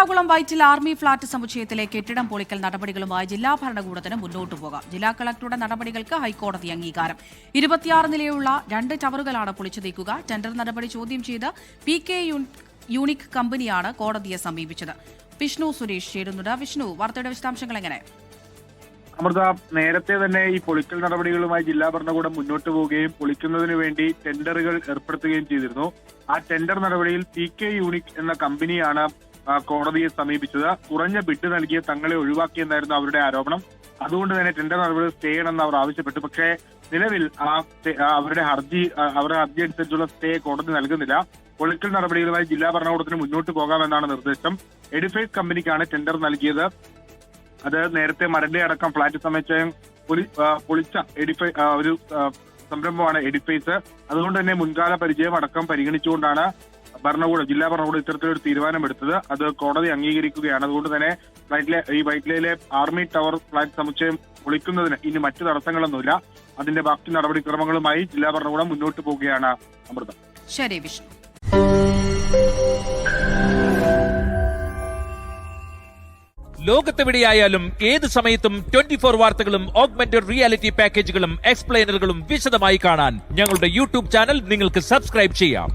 Ernakulam വൈറ്റിൽ army flat സമുച്ചയത്തിലെ കെട്ടിടം പൊളിക്കൽ നടപടികളുമായി ജില്ലാ ഭരണകൂടത്തിന് മുന്നോട്ടു പോകാം. ജില്ലാ കളക്ടറുടെ നടപടികൾക്ക് ഹൈക്കോടതി അംഗീകാരം. 26 നിലയുള്ള 2 ടവറുകളാണ് പൊളിച്ചു നീക്കുക. ടെൻഡർ നടപടി ചോദ്യം ചെയ്ത് PK യൂണിക് കമ്പനിയാണ് കോടതിയെ സമീപിച്ചത്. വിഷ്ണു സുരേഷ് ചേരുന്നുണ്ട്. വിഷ്ണു, വാർത്തയുടെ വിശദാംശങ്ങൾ എങ്ങനെ? അമൃത, നേരത്തെ തന്നെ ഈ പൊളിക്കൽ നടപടികളുമായി ജില്ലാ ഭരണകൂടം മുന്നോട്ട് പോവുകയും പൊളിക്കുന്നതിന് വേണ്ടി ടെൻഡറുകൾ ഏർപ്പെടുത്തുകയും ചെയ്തിരുന്നു. ആ ടെൻഡർ നടപടിയിൽ PK യൂണിക് എന്ന കമ്പനിയാണ് കോടതിയെ സമീപിച്ചത്. കുറഞ്ഞ ബിഡ് നൽകിയ തങ്ങളെ ഒഴിവാക്കിയെന്നായിരുന്നു അവരുടെ ആരോപണം. അതുകൊണ്ട് തന്നെ ടെൻഡർ നടപടി സ്റ്റേ ചെയ്യണമെന്ന് അവർ ആവശ്യപ്പെട്ടു. പക്ഷേ നിലവിൽ അവരുടെ ഹർജി അനുസരിച്ചുള്ള സ്റ്റേ കോടതി നൽകുന്നില്ല. പൊളിക്കൽ നടപടികളുമായി ജില്ലാ ഭരണകൂടത്തിന് മുന്നോട്ട് പോകാമെന്നാണ് നിർദ്ദേശം. എഡിഫൈസ് കമ്പനിക്കാണ് ടെൻഡർ നൽകിയത്. അത് നേരത്തെ മരന്റെ അടക്കം ഫ്ളാറ്റ് സമുച്ചയം പൊളിച്ച ഒരു സംരംഭമാണ് എഡിഫൈസ്. അതുകൊണ്ട് തന്നെ മുൻകാല പരിചയം അടക്കം പരിഗണിച്ചുകൊണ്ടാണ് ജില്ലാ ഭരണകൂടം ഇത്തരത്തിലൊരു തീരുമാനമെടുത്തത്. അത് കോടതി അംഗീകരിക്കുകയാണ്. അതുകൊണ്ട് തന്നെ വൈറ്റ്ലയിലെ ആർമി ടവർ ഫ്ളാറ്റ് സമുച്ചയം പൊളിക്കുന്നതിന് ഇനി മറ്റു തടസ്സങ്ങളൊന്നുമില്ല. അതിന്റെ ബാക്കി നടപടിക്രമങ്ങളുമായി ജില്ലാ ഭരണകൂടം മുന്നോട്ട് പോവുകയാണ്. അമൃത. ശരി വിഷ്ണു. ലോകത്തെവിടെയായാലും ഏത് സമയത്തും 24 വാർത്തകളും ഓഗ്മെന്റഡ് റിയാലിറ്റി പാക്കേജുകളും എക്സ്പ്ലെയിനറുകളും വിശദമായി കാണാൻ ഞങ്ങളുടെ യൂട്യൂബ് ചാനൽ നിങ്ങൾക്ക് സബ്സ്ക്രൈബ് ചെയ്യാം.